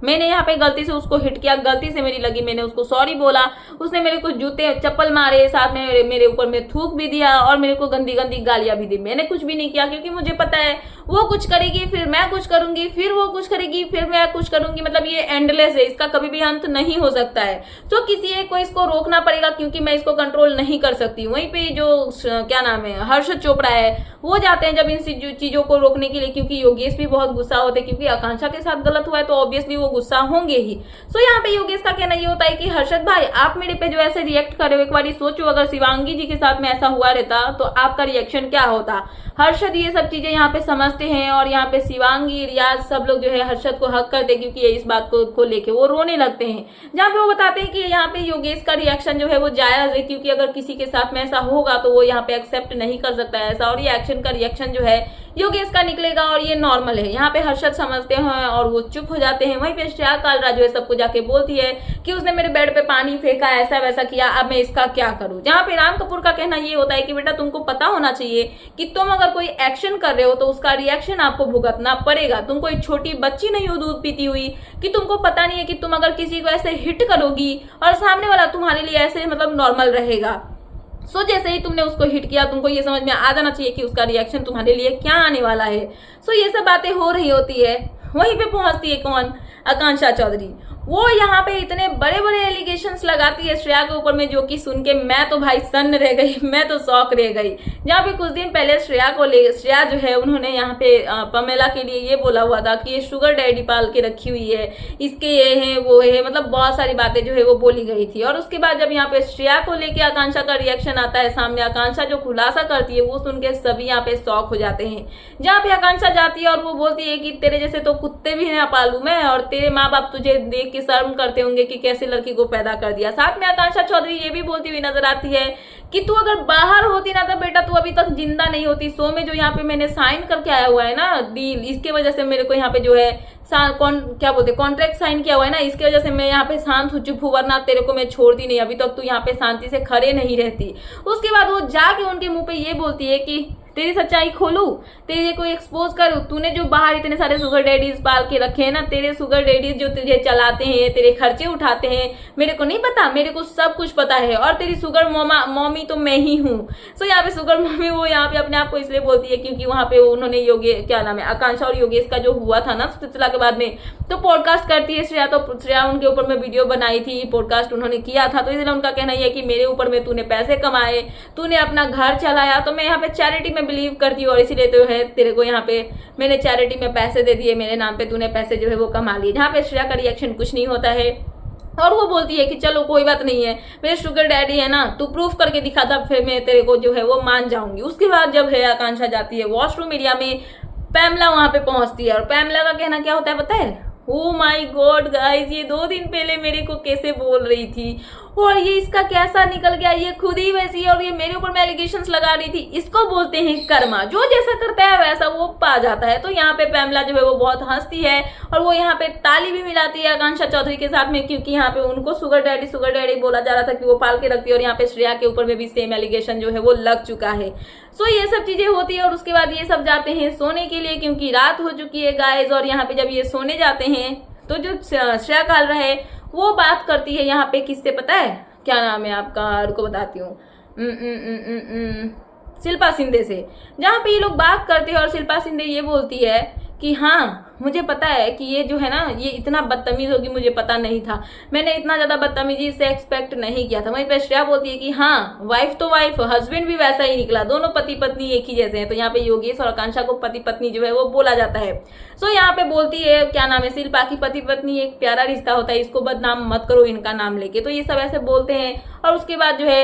मैंने यहाँ पे गलती से उसको हिट किया, गलती से मेरी लगी, मैंने उसको सॉरी बोला, उसने मेरे को जूते चप्पल मारे, साथ में मेरे ऊपर में थूक भी दिया और मेरे को गंदी गंदी गालियां भी दी। मैंने कुछ भी नहीं किया क्योंकि मुझे पता है वो कुछ करेगी, फिर मैं कुछ करूंगी, फिर वो कुछ करेगी, फिर मैं कुछ करूंगी। मतलब ये एंडलेस है, इसका कभी भी अंत नहीं हो सकता है। तो किसी एक को इसको रोकना पड़ेगा, क्योंकि मैं इसको कंट्रोल नहीं कर सकती। वहीं पे जो क्या नाम है हर्षद चोपड़ा है, वो जाते हैं जब इन चीजों को रोकने के लिए, क्योंकि योगेश भी बहुत गुस्सा होते हैं, क्योंकि आकांक्षा के साथ गलत हुआ है तो ऑब्वियसली वो गुस्सा होंगे ही। सो यहाँ पे योगेश का कहना ये होता है कि हर्षद भाई आप मेरे पे जो ऐसे रिएक्ट कर रहे हो, एक बार सोचो अगर शिवांगी जी के साथ में ऐसा हुआ रहता तो आपका रिएक्शन क्या होता। हर्षद ये सब चीजें यहाँ पे समझते हैं और यहाँ पे शिवांगी, रियाज सब लोग जो है हर्षद को हक करते, क्योंकि इस बात को लेके वो रोने लगते हैं। जहाँ पे वो बताते हैं कि यहाँ पे योगेश का रिएक्शन जो है वो जायज है, क्योंकि अगर किसी के साथ में ऐसा होगा तो वो यहाँ पे एक्सेप्ट नहीं कर सकता है ऐसा, और ये एक्शन का रिएक्शन जो है योगेश का निकलेगा और ये नॉर्मल है। यहाँ पे हर्षद समझते हैं और वो चुप हो जाते हैं। वहीं पे श्रेया कालरा जो है सबको जाके बोलती है कि उसने मेरे बेड पे पानी फेंका, ऐसा वैसा किया, अब मैं इसका क्या करूं। जहाँ पे राम कपूर का कहना ये होता है कि बेटा तुमको पता होना चाहिए कि तुम अगर कोई एक्शन कर रहे हो तो उसका रिएक्शन आपको भुगतना पड़ेगा। तुम कोई छोटी बच्ची नहीं हो दूध पीती हुई कि तुमको पता नहीं है कि तुम अगर किसी को ऐसे हिट करोगी और सामने वाला तुम्हारे लिए ऐसे मतलब नॉर्मल रहेगा। सो जैसे ही तुमने उसको हिट किया तुमको ये समझ में आ जाना चाहिए कि उसका रिएक्शन तुम्हारे लिए क्या आने वाला है। सो ये सब बातें हो रही होती है। वहीं पे पहुंचती है कौन, आकांक्षा चौधरी। वो यहाँ पे इतने बड़े बड़े एलिगेशंस लगाती है श्रेया के ऊपर में, जो कि सुन के मैं तो भाई सन्न रह गई, मैं तो शॉक रह गई। जहाँ पे कुछ दिन पहले श्रेया जो है उन्होंने यहाँ पे पमेला के लिए ये बोला हुआ था कि ये शुगर डैडी पाल के रखी हुई है, इसके ये है वो है, मतलब बहुत सारी बातें जो है वो बोली गई थी। और उसके बाद जब यहाँ पे श्रेया को लेके आकांक्षा का रिएक्शन आता है सामने, आकांक्षा जो खुलासा करती है वो सुन के सभी यहाँ पे शॉक हो जाते हैं। जहाँ पे आकांक्षा जाती है और वो बोलती है कि तेरे जैसे तो कुत्ते भी ना पालू मैं, और तेरे माँ बाप तुझे देख के शर्म करते होंगे कि कैसे लड़की को पैदा कर दिया। साथ में आकांक्षा चौधरी ये भी बोलती हुई नजर आती है कि तू अगर बाहर होती ना तो बेटा तू अभी तक जिंदा नहीं होती। शो में जो यहाँ पे मैंने साइन करके आया हुआ है ना डील, इसके वजह से मेरे को यहाँ पे जो है क्या बोलते कॉन्ट्रैक्ट साइन किया हुआ है ना, इसके वजह से मैं यहाँ पे शांत हूँ, चुप हूँ, वरना तेरे को मैं छोड़ती नहीं, अभी तक तू यहाँ पे शांति से खड़े नहीं रहती। उसके बाद वो जाके उनके मुंह पे ये बोलती है कि तेरी सच्चाई खोलू, तेरे को एक्सपोज करूँ, तूने जो बाहर इतने सारे शुगर डैडीज पाल के रखे हैं ना, तेरे शुगर डैडीज जो तुझे चलाते हैं, तेरे खर्चे उठाते हैं, मेरे को नहीं पता, मेरे को सब कुछ पता है, और तेरी शुगर मॉमी तो मैं ही हूँ। सो यहाँ पे शुगर मॉमी वो यहाँ पे अपने आप को इसलिए बोलती है क्योंकि वहां पे उन्होंने क्या नाम है आकांक्षा और योगेश का जो हुआ था ना सिलसिला के बाद में, तो पॉडकास्ट करती है श्रेया, तो श्रेया उनके ऊपर में वीडियो बनाई थी, पॉडकास्ट उन्होंने किया था, तो इसलिए उनका कहना यह है कि मेरे ऊपर में तूने पैसे कमाए, तूने अपना घर चलाया, तो मैं यहाँ पे चैरिटी में बिलीव करती हूँ और इसीलिए तो है तेरे को यहाँ पे मैंने चैरिटी में पैसे दे दिए, मेरे नाम पे तूने पैसे जो है वो कमा लिए। जहाँ पे श्रेया का रिएक्शन कुछ नहीं होता है और वो बोलती है कि चलो कोई बात नहीं है, मेरे शुगर डैडी है ना, तू प्रूफ करके दिखा था, फिर मैं तेरे को जो है वो मान जाऊंगी। उसके बाद जब है आकांक्षा जाती है वॉशरूम एरिया में, पैमला वहां पे पहुंचती है और पैमला का कहना क्या होता है पता है, ओ माई गॉड गाइस, ये 2 दिन पहले मेरे को कैसे बोल रही थी और ये इसका कैसा निकल गया, ये खुद ही वैसी है और ये मेरे ऊपर में एलिगेशंस लगा रही थी। इसको बोलते हैं कर्मा, जो जैसा करता है वैसा वो पा जाता है। तो यहाँ पे पैमला जो है वो बहुत हंसती है और वो यहाँ पे ताली भी मिलाती है आकांक्षा चौधरी के साथ में, क्योंकि यहाँ पे उनको शुगर डैडी बोला जा रहा था कि वो पाल के रखती है और यहाँ पे श्रेया के ऊपर में भी सेम एलिगेशन जो है वो लग चुका है। सो ये सब चीजें होती है और उसके बाद ये सब जाते हैं सोने के लिए, क्योंकि रात हो चुकी है गाइस। और यहाँ पे जब ये सोने जाते हैं तो जो श्रेया कालरा है वो बात करती है यहाँ पे किससे पता है, क्या नाम है आपका, रुको बताती हूँ, शिल्पा शिंदे से। जहाँ पे ये लोग बात करते हैं और शिल्पा शिंदे ये बोलती है कि हाँ मुझे पता है कि ये जो है ना ये इतना बदतमीज होगी, मुझे पता नहीं था, मैंने इतना ज्यादा बदतमीजी से एक्सपेक्ट नहीं किया था। वहीं पे श्रेया बोलती है कि हाँ वाइफ तो वाइफ, हस्बैंड भी वैसा ही निकला, दोनों पति पत्नी एक ही जैसे हैं। तो यहाँ पे योगेश और आकांक्षा को पति पत्नी जो है वो बोला जाता है। सो यहाँ पे बोलती है क्या नाम है शिल्पा की पति पत्नी एक प्यारा रिश्ता होता है, इसको बदनाम मत करो इनका नाम लेके। तो ये सब ऐसे बोलते हैं और उसके बाद जो है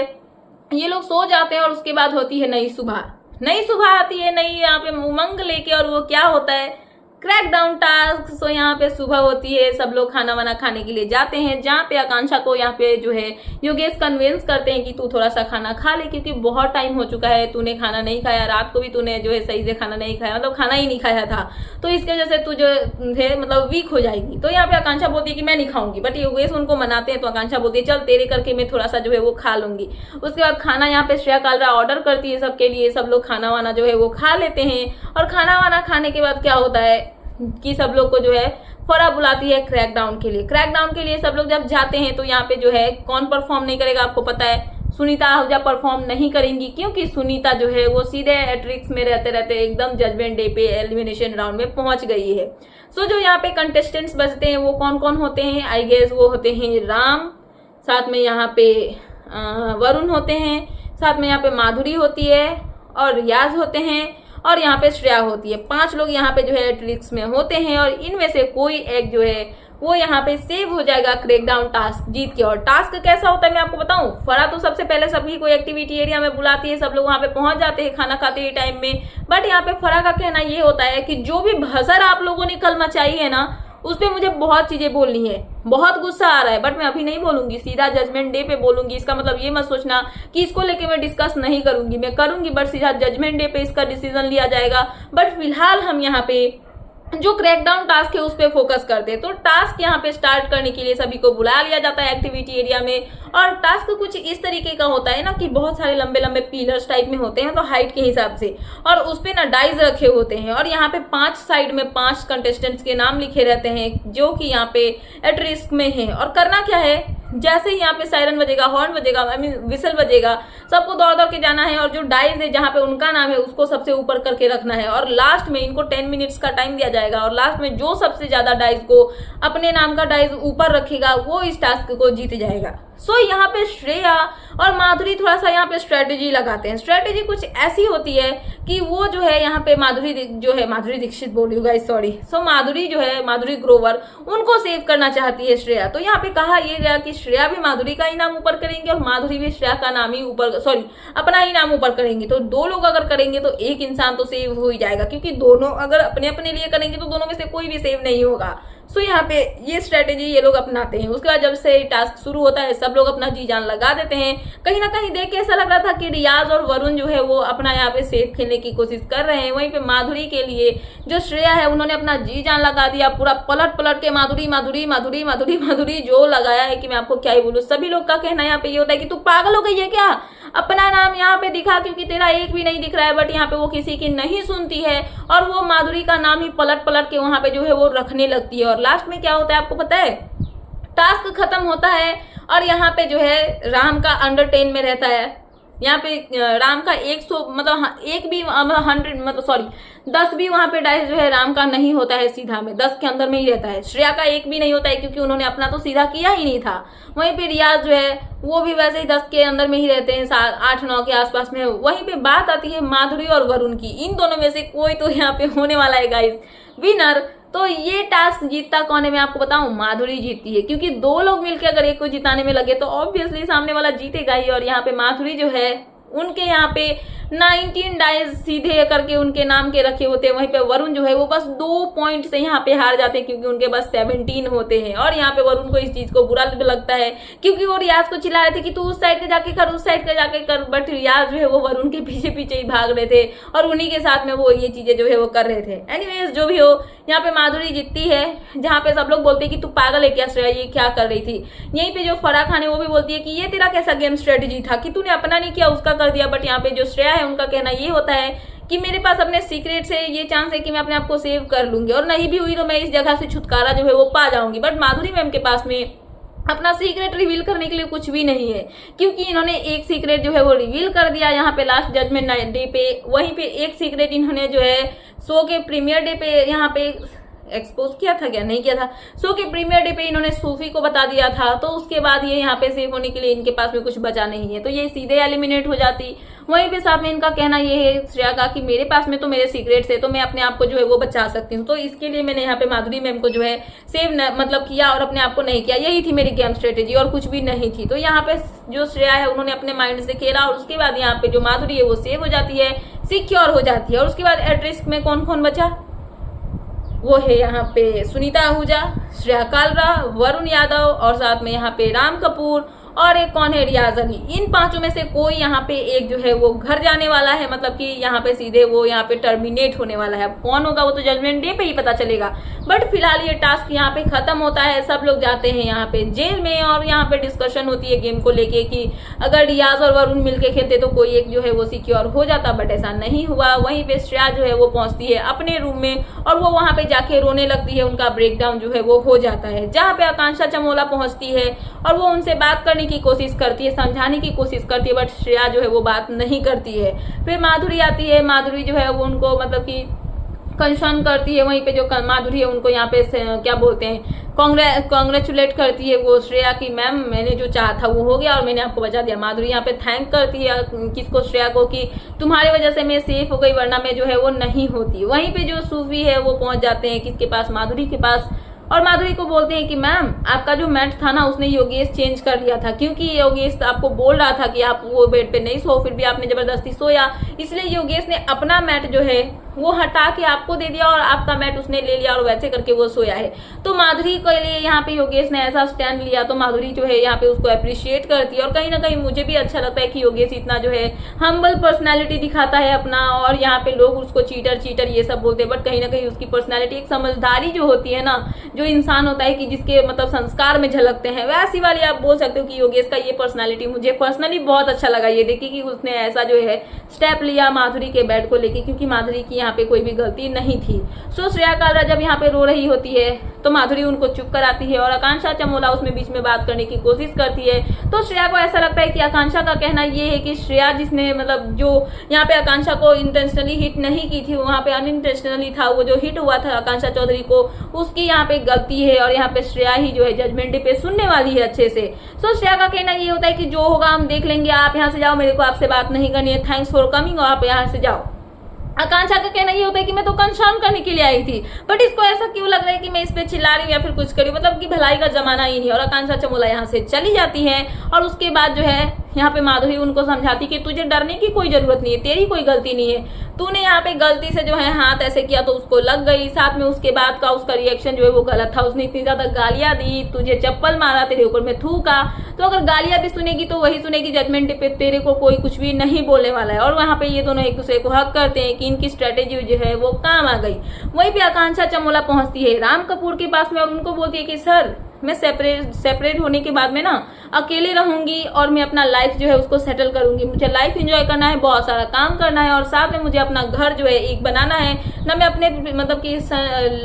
ये लोग सो जाते हैं और उसके बाद होती है नई सुबह आती है, नई यहाँ पे उमंग लेके, और वो क्या होता है क्रैकडाउन टास्क। सो यहाँ पे सुबह होती है, सब लोग खाना वाना खाने के लिए जाते हैं, जहाँ पे आकांक्षा को यहाँ पे जो है योगेश कन्विंस करते हैं कि तू थोड़ा सा खाना खा ले, क्योंकि बहुत टाइम हो चुका है तूने खाना नहीं खाया, रात को भी तूने जो है सही से खाना नहीं खाया, मतलब खाना ही नहीं खाया था, तो इसकी वजह से तू जो है मतलब वीक हो जाएगी। तो यहाँ पे आकांक्षा बोलती है कि मैं नहीं खाऊंगी, बट योगेश उनको मनाते हैं, तो आकांक्षा बोलती है चल तेरे करके मैं थोड़ा सा जो है वो खा लूंगी। उसके बाद खाना यहाँ पे श्रेया कालरा ऑर्डर करती है सबके लिए, सब लोग खाना वाना जो है वो खा लेते हैं। और खाना वाना खाने के बाद क्या होता है कि सब लोग को जो है फरा बुलाती है क्रैकडाउन के लिए। क्रैकडाउन के लिए सब लोग जब जाते हैं तो यहाँ पे जो है कौन परफॉर्म नहीं करेगा आपको पता है, सुनीता आहूजा परफॉर्म नहीं करेंगी, क्योंकि सुनीता जो है वो सीधे एट्रिक्स में रहते रहते एकदम जजमेंट डे पे एलिमिनेशन राउंड में पहुंच गई है। सो जो यहाँ पे कंटेस्टेंट्स बचते हैं वो कौन कौन होते हैं, आई गेस वो होते हैं राम, साथ में यहाँ पे वरुण होते हैं, साथ में यहाँ पे माधुरी होती है और रियाज होते हैं और यहाँ पे श्रेया होती है। 5 लोग यहाँ पे जो है एट्रिक्स में होते हैं और इनमें से कोई एक जो है वो यहाँ पे सेव हो जाएगा क्रैकडाउन टास्क जीत के। और टास्क कैसा होता है मैं आपको बताऊं, फरा तो सबसे पहले सभी को एक्टिविटी एरिया में बुलाती है, सब लोग वहां पे पहुंच जाते हैं खाना खाते ही टाइम में। बट यहाँ पे फरा का कहना ये होता है कि जो भी भसर आप लोगों ने कल मचाई है ना, उस पर मुझे बहुत चीजें बोलनी है, बहुत गुस्सा आ रहा है, बट मैं अभी नहीं बोलूंगी, सीधा जजमेंट डे पे बोलूंगी। इसका मतलब ये मत सोचना कि इसको लेके मैं डिस्कस नहीं करूंगी, मैं करूंगी, बट सीधा जजमेंट डे पे इसका डिसीजन लिया जाएगा। बट फिलहाल हम यहाँ पे जो क्रैकडाउन टास्क है उस पे फोकस करते हैं। तो टास्क यहाँ पे स्टार्ट करने के लिए सभी को बुला लिया जाता है एक्टिविटी एरिया में। और टास्क कुछ इस तरीके का होता है ना कि बहुत सारे लंबे लंबे पिलर्स टाइप में होते हैं, तो हाइट के हिसाब से, और उस पे ना डाइज रखे होते हैं और यहाँ पे 5 साइड में 5 कंटेस्टेंट्स के नाम लिखे रहते हैं जो कि यहाँ पे एट रिस्क में है। और करना क्या है, जैसे ही यहाँ पे सायरन बजेगा, हॉर्न बजेगा, आई मीन विसल बजेगा, सबको दौड़ दौड़ के जाना है और जो डाइज है जहाँ पे उनका नाम है उसको सबसे ऊपर करके रखना है। और लास्ट में इनको 10 मिनट्स का टाइम दिया जाएगा और लास्ट में जो सबसे ज्यादा डाइज को अपने नाम का डाइज ऊपर रखेगा वो इस टास्क को जीत जाएगा। सो यहाँ पे श्रेया और माधुरी थोड़ा सा यहाँ पे स्ट्रेटेजी लगाते हैं। स्ट्रेटेजी कुछ ऐसी होती है कि वो जो है यहाँ पे माधुरी दीक्षित बोली होगा, सॉरी। सो माधुरी जो है, माधुरी ग्रोवर, उनको सेव करना चाहती है श्रेया। तो यहाँ पे कहा ये गया कि श्रेया भी माधुरी का ही नाम ऊपर करेंगे और माधुरी भी श्रेया का नाम ही ऊपर, सॉरी, अपना ही नाम ऊपर करेंगे। तो 2 लोग अगर करेंगे तो एक इंसान तो सेव हो ही जाएगा, क्योंकि दोनों अगर अपने अपने लिए करेंगे तो दोनों में से कोई भी सेव नहीं होगा। सो यहाँ पे ये स्ट्रेटेजी ये लोग अपनाते हैं। उसके बाद जब से टास्क शुरू होता है सब लोग अपना जी जान लगा देते हैं। कहीं ना कहीं देख के ऐसा लग रहा था कि रियाज और वरुण जो है वो अपना यहाँ पे सेफ खेलने की कोशिश कर रहे हैं। वहीं पे माधुरी के लिए जो श्रेया है उन्होंने अपना जी जान लगा दिया, पूरा पलट पलट के माधुरी माधुरी माधुरी माधुरी माधुरी जो लगाया है कि मैं आपको क्या ही बोलूं। सभी लोग का कहना यहाँ पे ये होता है कि तू पागल हो गई है क्या, अपना नाम यहाँ पे दिखा, क्योंकि तेरा एक भी नहीं दिख रहा है। बट यहाँ पे वो किसी की नहीं सुनती है और वो माधुरी का नाम ही पलट पलट के वहां पे जो है वो रखने लगती है। और लास्ट में क्या होता है आपको पता है, टास्क खत्म होता है और यहाँ पे जो है राम का अंडर 10 में रहता है। यहाँ पे राम का 100 मतलब एक भी 100 मतलब सॉरी 10 भी वहां पे डाइस जो है राम का नहीं होता है सीधा में, 10 के अंदर में ही रहता है। श्रेया का 1 भी नहीं होता है क्योंकि उन्होंने अपना तो सीधा किया ही नहीं था। वहीं पे रियाज जो है वो भी वैसे ही 10 के अंदर में ही रहते हैं, 8-9 के आसपास में। वहीं पे बात आती है माधुरी और वरुण की, इन दोनों में से कोई तो यहाँ पे होने वाला है गाइस विनर। तो ये टास्क जीतता कौन है मैं आपको बताऊं, माधुरी जीतती है, क्योंकि 2 लोग मिलकर अगर एक को जिताने में लगे तो ऑब्वियसली सामने वाला जीतेगा ही। और यहाँ पे माधुरी जो है उनके यहाँ पे 19 डाइज सीधे करके उनके नाम के रखे होते हैं। वहीं पे वरुण जो है वो बस 2 पॉइंट से यहाँ पे हार जाते हैं क्योंकि उनके बस 17 होते हैं। और यहाँ पे वरुण को इस चीज को बुरा लगता है क्योंकि वो रियाज को चिल्ला रहे थे कि तू उस साइड के जाके कर, उस साइड के जाके कर, बट रियाज जो है वो वरुण के पीछे पीछे ही भाग रहे थे और उन्हीं के साथ में वो ये चीजें जो है वो कर रहे थे। एनीवेज जो भी हो, यहाँ पे माधुरी जीतती है, जहाँ पे सब लोग बोलते हैं कि तू पागल है क्या श्रेया, ये क्या कर रही थी। यहीं पे जो फराह खान है वो भी बोलती है कि ये तेरा कैसा गेम स्ट्रेटेजी था कि तूने अपना नहीं किया उसका कर दिया। बट यहाँ पे जो श्रेया है उनका कहना ये होता है कि मेरे पास अपने सीक्रेट से ये चांस है कि मैं अपने आप को सेव कर लूंगी और नहीं भी हुई तो मैं इस जगह से छुटकारा जो है वो पा जाऊंगी। बट माधुरी मैम के पास में अपना सीक्रेट रिवील करने के लिए कुछ भी नहीं है क्योंकि इन्होंने एक सीक्रेट जो है वो रिवील कर दिया यहाँ पे लास्ट जजमेंट डे पे। वहीं पे एक सीक्रेट इन्होंने जो है शो के प्रीमियर डे पे यहाँ पे एक्सपोज किया था, क्या नहीं किया था, शो के प्रीमियर डे पे इन्होंने सूफी को बता दिया था। तो उसके बाद ये यहाँ पे सेफ होने के लिए इनके पास में कुछ बचा नहीं है, तो ये सीधे एलिमिनेट हो जाती। वहीं पे साथ में इनका कहना ये है श्रेया का कि मेरे पास में तो मेरे सीक्रेट्स है तो मैं अपने आप को जो है वो बचा सकती हूँ, तो इसके लिए मैंने यहाँ पे माधुरी मैम को जो है सेव मतलब किया और अपने आप को नहीं किया। यही थी मेरी गेम स्ट्रेटेजी और कुछ भी नहीं थी। तो यहाँ पे जो श्रेया है उन्होंने अपने माइंड से खेला और उसके बाद यहाँ पे जो माधुरी है वो सेव हो जाती है, सिक्योर हो जाती है। और उसके बाद एट रिस्क में कौन कौन बचा, वो है यहाँ पे सुनीता आहूजा, श्रेया कालरा, वरुण यादव और साथ में यहाँ पे राम कपूर और एक कौन है, रियाज अली। इन 5 में से कोई यहाँ पे एक जो है वो घर जाने वाला है, मतलब कि यहाँ पे सीधे वो यहाँ पे टर्मिनेट होने वाला है। अब कौन होगा वो तो जजमेंट डे पे ही पता चलेगा। बट फिलहाल ये टास्क यहाँ पे खत्म होता है, सब लोग जाते हैं यहाँ पे जेल में और यहाँ पे डिस्कशन होती है गेम को लेके कि अगर रियाज और वरुण मिलके खेलते तो कोई एक जो है वो सिक्योर हो जाता, बट ऐसा नहीं हुआ। वहीं पे श्रेया जो है वो पहुंचती है अपने रूम में और वो वहां पे जाके रोने लगती है, उनका ब्रेकडाउन जो है वो हो जाता है। जहाँ पे आकांक्षा चमोला पहुंचती है और वो उनसे बात करने करने की कोशिश करती है, समझाने की कोशिश करती है, बट श्रेया जो है वो बात नहीं करती है। फिर माधुरी आती है, माधुरी जो है वो उनको मतलब कि कंसर्न करती है। वहीं पे जो माधुरी है उनको यहाँ पे क्या बोलते हैं, कांग्रेचुलेट करती है वो श्रेया की, मैम मैंने जो चाहा था वो हो गया और मैंने आपको बचा दिया। माधुरी यहाँ पे थैंक करती है किसको, श्रेया को, कि तुम्हारी वजह से मैं सेफ हो गई, वरना मैं जो है वो नहीं होती। वहीं पे जो सूफी है वो पहुंच जाते हैं किसके पास, माधुरी के पास, और माधुरी को बोलते हैं कि मैम आपका जो मैट था ना उसने योगेश चेंज कर लिया था, क्योंकि योगेश आपको बोल रहा था कि आप वो बेड पे नहीं सो, फिर भी आपने जबरदस्ती सोया, इसलिए योगेश ने अपना मैट जो है वो हटा के आपको दे दिया और आपका मैट उसने ले लिया और वैसे करके वो सोया है। तो माधुरी के लिए यहाँ पे योगेश ने ऐसा स्टैंड लिया, तो माधुरी जो है यहाँ पे उसको अप्रिशिएट करती है। और कहीं ना कहीं मुझे भी अच्छा लगता है कि योगेश इतना जो है हम्बल पर्सनैलिटी दिखाता है अपना, और यहाँ पे लोग उसको चीटर ये सब बोलते हैं, बट कहीं ना कहीं उसकी पर्सनैलिटी, एक समझदारी जो होती है ना, जो इंसान होता है कि जिसके मतलब संस्कार में झलकते हैं, वैसी वाली आप बोल सकते हो कि योगेश का ये पर्सनैलिटी मुझे पर्सनली बहुत अच्छा लगा। ये देखिए कि उसने ऐसा जो है स्टेप लिया माधुरी के बेड को लेके, क्योंकि माधुरी की यहाँ पे कोई भी गलती नहीं थी। सो श्रेया कालरा जब यहाँ पे रो रही होती है तो माधुरी उनको चुप कराती है और आकांक्षा चमोला उसमें बीच में बात करने की कोशिश करती है। तो श्रेया को ऐसा लगता है कि आकांक्षा का कहना ये है कि श्रेया जिसने मतलब जो यहाँ पे आकांक्षा को इंटेंशनली हिट नहीं की थी, वहां पे अनइंटेंशनली था, वो जो हिट हुआ था आकांक्षा चौधरी को, उसकी यहाँ पे गलती है और यहाँ पे श्रेया ही जो है जजमेंट डे पे सुनने वाली है अच्छे से। सो श्रेया का कहना ये होता है कि जो होगा हम देख लेंगे, आप यहाँ से जाओ, मेरे को आपसे बात नहीं करनी है, थैंक्स फॉर कमिंग, और आप यहाँ से जाओ। आकांक्षा का कहना ये होता है कि मैं तो कंसर्न करने के लिए आई थी, बट इसको ऐसा क्यों लग रहा है कि मैं इस पे चिल्ला रही हूँ या फिर कुछ करी, मतलब कि भलाई का जमाना ही नहीं। और आकांक्षा चमोला यहाँ से चली जाती है और उसके बाद जो है यहाँ पे माधुरी उनको समझाती कि तुझे डरने की कोई जरूरत नहीं है, तेरी कोई गलती नहीं है, तूने यहाँ पे गलती से जो है हाथ ऐसे किया तो उसको लग गई, साथ में उसके बाद का उसका रिएक्शन जो है वो गलत था, उसने इतनी ज्यादा गालियां दी, तुझे चप्पल मारा, तेरे ऊपर में थूका, तो अगर गालियां भी सुनेगी तो वही सुनेगी, जजमेंट पे तेरे को कोई कुछ भी नहीं बोलने वाला है। और वहां पे ये दोनों एक दूसरे को हक करते हैं कि इनकी स्ट्रेटेजी जो है वो काम आ गई। वहीं पे आकांक्षा चमोला पहुंचती है राम कपूर के पास में और उनको बोलती है कि सर मैं सेपरेट होने के बाद में ना अकेले रहूंगी और मैं अपना लाइफ जो है उसको सेटल करूंगी, मुझे लाइफ एंजॉय करना है, बहुत सारा काम करना है और साथ में मुझे अपना घर जो है एक बनाना है, ना मैं अपने मतलब कि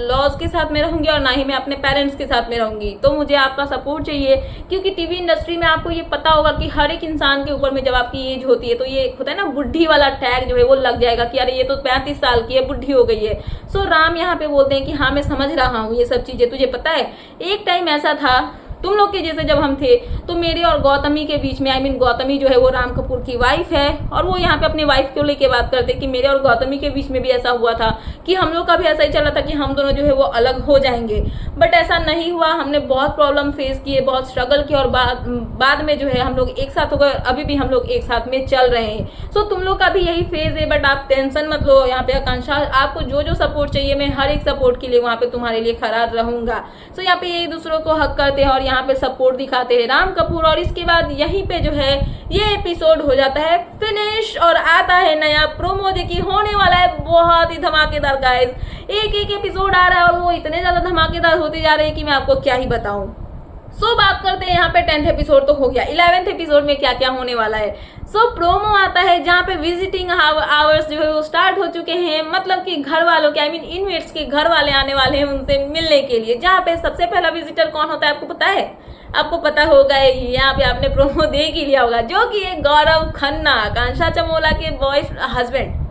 लॉज के साथ में रहूंगी और ना ही मैं अपने पेरेंट्स के साथ में रहूंगी। तो मुझे आपका सपोर्ट चाहिए, क्योंकि टीवी इंडस्ट्री में आपको ये पता होगा कि हर एक इंसान के ऊपर में जब आपकी एज होती है तो ये होता है ना बुढ़ी वाला टैग जो है वो लग जाएगा कि अरे ये तो 35 साल की है, बुढ़ी हो गई है। सो राम यहाँ पे बोलते हैं कि हाँ मैं समझ रहा हूँ ये सब चीजें, तुझे पता है एक टाइम ऐसा था तुम लोग के जैसे जब हम थे तो मेरे और गौतमी के बीच में, आई मीन गौतमी जो है वो राम कपूर की वाइफ है, और वो यहाँ पे अपनी वाइफ को लेके बात करते कि मेरे और गौतमी के बीच में भी ऐसा हुआ था कि हम लोग का भी ऐसा ही चला था कि हम दोनों जो है वो अलग हो जाएंगे, बट ऐसा नहीं हुआ, हमने बहुत प्रॉब्लम फेस किए, बहुत स्ट्रगल किए और बाद में जो है हम लोग एक साथ हो गए, अभी भी हम लोग एक साथ में चल रहे हैं। सो तुम लोग का भी यही फेज है, बट आप टेंशन मत लो। यहाँ पे आकांक्षा आपको जो जो सपोर्ट चाहिए मैं हर एक सपोर्ट के लिए वहां पे तुम्हारे लिए खड़ा रहूंगा। सो यहाँ पे एक दूसरों को हक करते हैं और यहाँ पे सपोर्ट दिखाते हैं राम कपूर। और इसके बाद यहीं पे जो है ये एपिसोड हो जाता है फिनिश और आता है नया प्रोमो, देखिए होने वाला है बहुत ही धमाकेदार गाइस। एक एक एपिसोड आ रहा है और वो इतने ज्यादा धमाकेदार होते जा रहे हैं कि मैं आपको क्या ही बताऊं। सो बात करते हैं यहाँ पे 10th एपिसोड तो हो गया, 11th एपिसोड में क्या क्या होने वाला है। सो प्रोमो आता है जहाँ पे विजिटिंग आवर्स जो है वो स्टार्ट हो चुके हैं, मतलब कि घर वालों के, आई मीन इनमेट्स के घर वाले आने वाले हैं उनसे मिलने के लिए। जहाँ पे सबसे पहला विजिटर कौन होता है आपको पता है? आपको पता होगा, यहाँ पे आपने प्रोमो देख ही लिया होगा, जो कि है गौरव खन्ना, आकांक्षा चमोला के बॉयज हस्बैंड।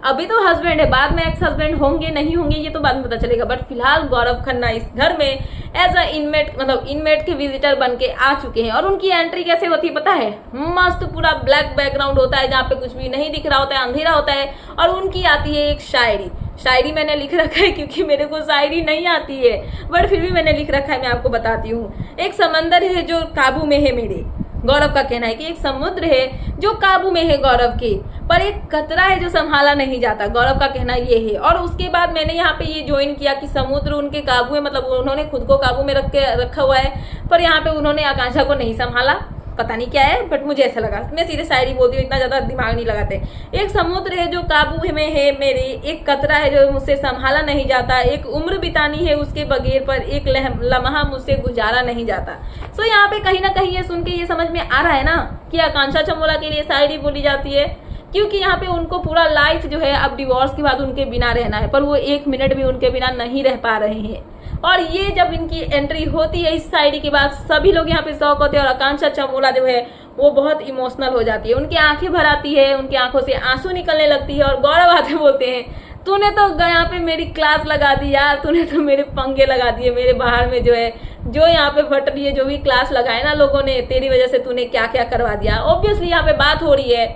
अभी तो हस्बैंड है, बाद में एक्स हस्बैंड होंगे नहीं होंगे ये तो बाद में पता चलेगा, बट फिलहाल गौरव खन्ना इस घर में एज अ इनमेट, मतलब इनमेट के विजिटर बन के आ चुके हैं। और उनकी एंट्री कैसे होती है पता है? मस्त पूरा ब्लैक बैकग्राउंड होता है जहाँ पे कुछ भी नहीं दिख रहा होता है, अंधेरा होता है, और उनकी आती है एक शायरी मैंने लिख रखा है क्योंकि मेरे को शायरी नहीं आती है, बट फिर भी मैंने लिख रखा है, मैं आपको बताती हूँ। एक समंदर है जो काबू में है मेरे, गौरव का कहना है कि एक समुद्र है जो काबू में है गौरव के, पर एक कतरा है जो संभाला नहीं जाता, गौरव का कहना ये है। और उसके बाद मैंने यहाँ पे ये ज्वाइन किया कि समुद्र उनके काबू में, मतलब उन्होंने खुद को काबू में रखा हुआ है, पर यहाँ पे उन्होंने आकांक्षा को नहीं संभाला, पता नहीं क्या है, बट मुझे ऐसा लगा। मैं सीधे शायरी बोलती हूँ, इतना ज्यादा दिमाग नहीं लगाते। एक समुद्र है जो काबू में है मेरे, एक कतरा है जो मुझसे संभाला नहीं जाता, एक उम्र बितानी है उसके बगैर, पर एक लम्हा मुझसे गुजारा नहीं जाता। सो यहाँ पे कहीं ना कहीं ये सुन के ये समझ में आ रहा है ना कि आकांक्षा चमोला के लिए शायरी बोली जाती है, क्योंकि यहाँ पे उनको पूरा लाइफ जो है अब डिवोर्स के बाद उनके बिना रहना है, पर वो 1 मिनट भी उनके बिना नहीं रह पा रहे हैं। और ये जब इनकी एंट्री होती है इस साइड के बाद सभी लोग यहाँ पे शॉक होते हैं और आकांक्षा चमोला जो है वो बहुत इमोशनल हो जाती है, उनकी आंखें भर आती है, उनकी आंखों से आंसू निकलने लगती है और गौरव आते बोलते हैं तूने तो यहाँ पे मेरी क्लास लगा दी यार, तूने तो मेरे पंगे लगा दिए, मेरे बाहर में जो है जो यहाँ पे फट रही है, जो भी क्लास लगाए ना लोगों ने, तेरी वजह से तूने क्या क्या करवा दिया। ऑब्वियसली यहाँ पे बात हो रही है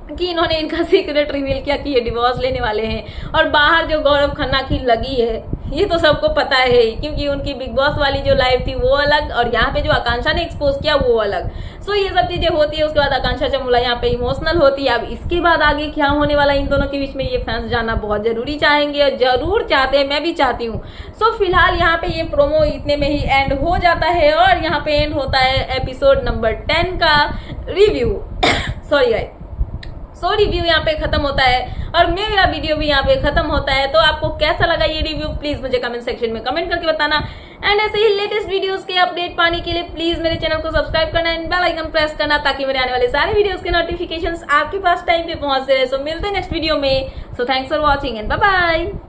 कि इन्होंने इनका सीक्रेट रिवील किया कि ये डिवोर्स लेने वाले हैं और बाहर जो गौरव खन्ना की लगी है ये तो सबको पता है क्योंकि उनकी बिग बॉस वाली जो लाइफ थी वो अलग और यहाँ पे जो आकांक्षा ने एक्सपोज किया वो अलग। सो ये सब चीजें होती है। उसके बाद आकांक्षा चमोला यहाँ पे इमोशनल होती है। अब इसके बाद आगे क्या होने वाला इन दोनों के बीच में ये फैंस जानना बहुत जरूरी चाहेंगे और जरूर चाहते हैं, मैं भी चाहती हूँ। सो फिलहाल यहाँ पे ये प्रोमो इतने में ही एंड हो जाता है और यहाँ पे एंड होता है एपिसोड नंबर 10 का रिव्यू सॉरी गाइस, रिव्यू यहाँ पे खत्म होता है और मेरा वीडियो भी यहाँ पे खत्म होता है। तो आपको कैसा लगा ये रिव्यू प्लीज मुझे कमेंट सेक्शन में कमेंट करके बताना। एंड ऐसे ही लेटेस्ट वीडियोस के अपडेट पाने के लिए प्लीज मेरे चैनल को सब्सक्राइब करना एंड बेल आइकन प्रेस करना ताकि मेरे आने वाले सारे वीडियोस के नोटिफिकेशंस आपके पास टाइम पे पहुंचते रहे। सो मिलते हैं नेक्स्ट वीडियो में। So thanks for watching and bye bye.